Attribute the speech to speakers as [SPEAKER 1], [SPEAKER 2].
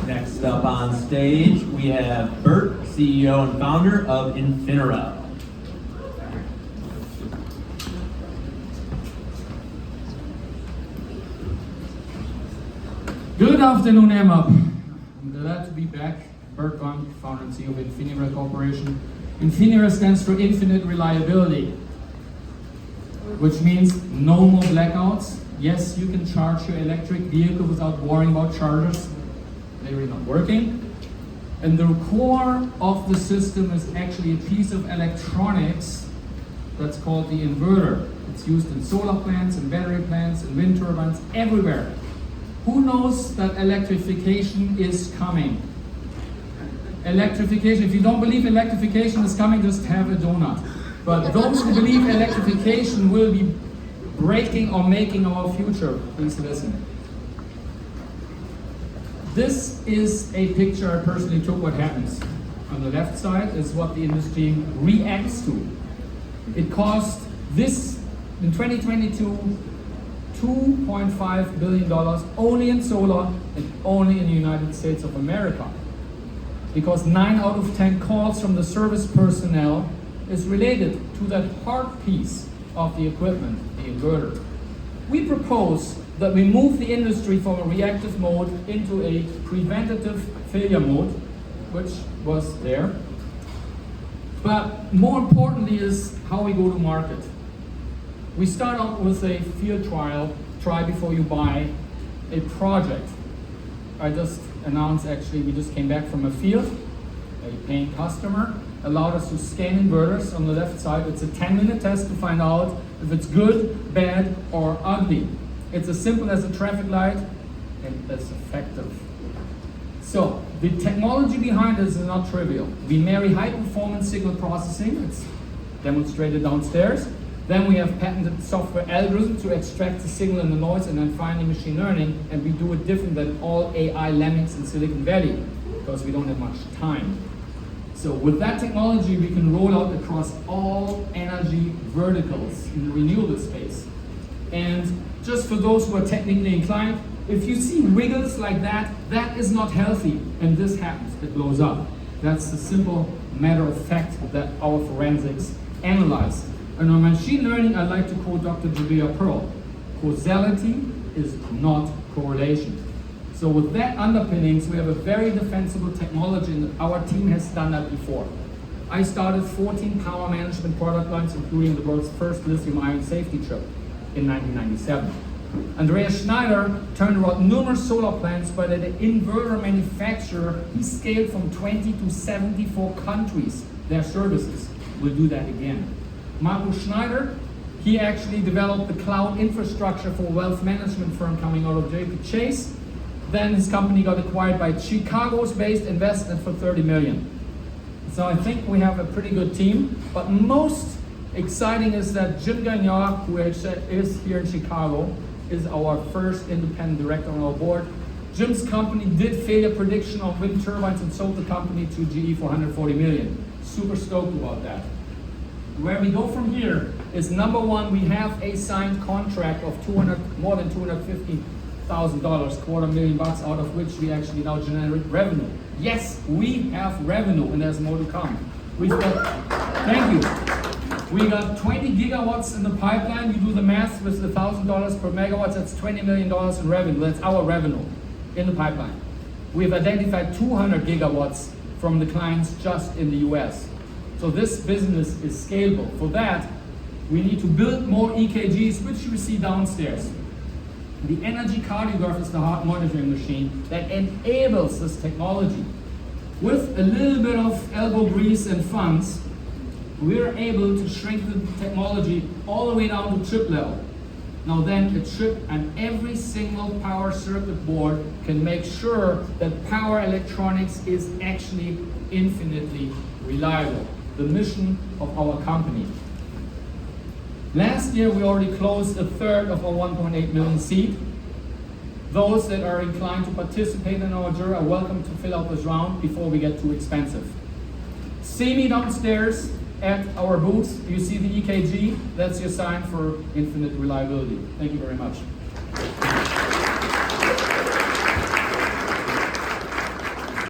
[SPEAKER 1] Next up on stage, we have Bert, CEO and founder of infiniRel.
[SPEAKER 2] Good afternoon, mHUB. I'm glad to be back. Bert Gunk, founder and CEO of infiniRel Corporation. infiniRel stands for infinite reliability, which means no more blackouts. Yes, you can charge your electric vehicle without worrying about chargers. They're not working. And the core of the system is actually a piece of electronics that's called the inverter. It's used in solar plants, in battery plants, in wind turbines, everywhere. Who knows that electrification is coming? Electrification, if you don't believe electrification is coming, just have a donut. But those who believe electrification will be breaking or making our future, please listen. This is a picture I personally took what happens. On the left side is what the industry reacts to. It cost this, in 2022, $2.5 billion only in solar and only in the United States of America. Because 9 out of 10 calls from the service personnel is related to that hard piece of the equipment, the inverter. We propose that we move the industry from a reactive mode into a preventative failure mode, which was there. But more importantly is how we go to market. We start out with a field trial, try before you buy, a project. I just announced, actually, we just came back from a field. A paying customer allowed us to scan inverters on the left side. It's a 10-minute test to find out if it's good, bad, or ugly. It's as simple as a traffic light, and it's effective. So, the technology behind this is not trivial. We marry high-performance signal processing, it's demonstrated downstairs. Then we have patented software algorithms to extract the signal and the noise, and then finally machine learning, and we do it different than all AI lemmings in Silicon Valley, because we don't have much time. So with that technology, we can roll out across all energy verticals in the renewable space. And just for those who are technically inclined, if you see wiggles like that, that is not healthy, and this happens, it blows up. That's the simple matter of fact that our forensics analyzed. And on machine learning, I like to quote Dr. Jabir Pearl. Causality is not correlation. So with that underpinnings, we have a very defensible technology, and our team has done that before. I started 14 power management product lines, including the world's first lithium-ion safety chip in 1997. Andreas Schneider turned around numerous solar plants, but at an inverter manufacturer, he scaled from 20 to 74 countries their services. We'll do that again. Markus Schneider, he actually developed the cloud infrastructure for a wealth management firm coming out of JP Chase. Then his company got acquired by Chicago-based investment for $30 million. So I think we have a pretty good team, but most exciting is that Jim Gagnard, who is here in Chicago, is our first independent director on our board. Jim's company did failure prediction on wind turbines and sold the company to GE for $140 million. Super stoked about that. Where we go from here is, number one, we have a signed contract of more than $250,000, $250,000, out of which we actually now generate revenue. Yes, we have revenue, and there's more to come. We've got, thank you. We got 20 gigawatts in the pipeline. You do the math with the $1,000 per megawatt, that's $20 million in revenue. That's our revenue in the pipeline. We've identified 200 gigawatts from the clients just in the US. So this business is scalable. For that, we need to build more EKGs, which you see downstairs. The energy cardiograph is the heart monitoring machine that enables this technology. With a little bit of elbow grease and funds, we're able to shrink the technology all the way down to chip level. Now then, a chip and every single power circuit board can make sure that power electronics is actually infinitely reliable. The mission of our company. Last year, we already closed a third of our 1.8 million seed. Those that are inclined to participate in our jury are welcome to fill out this round before we get too expensive. See me downstairs at our booth. You see the EKG, that's your sign for infinite reliability. Thank you very much.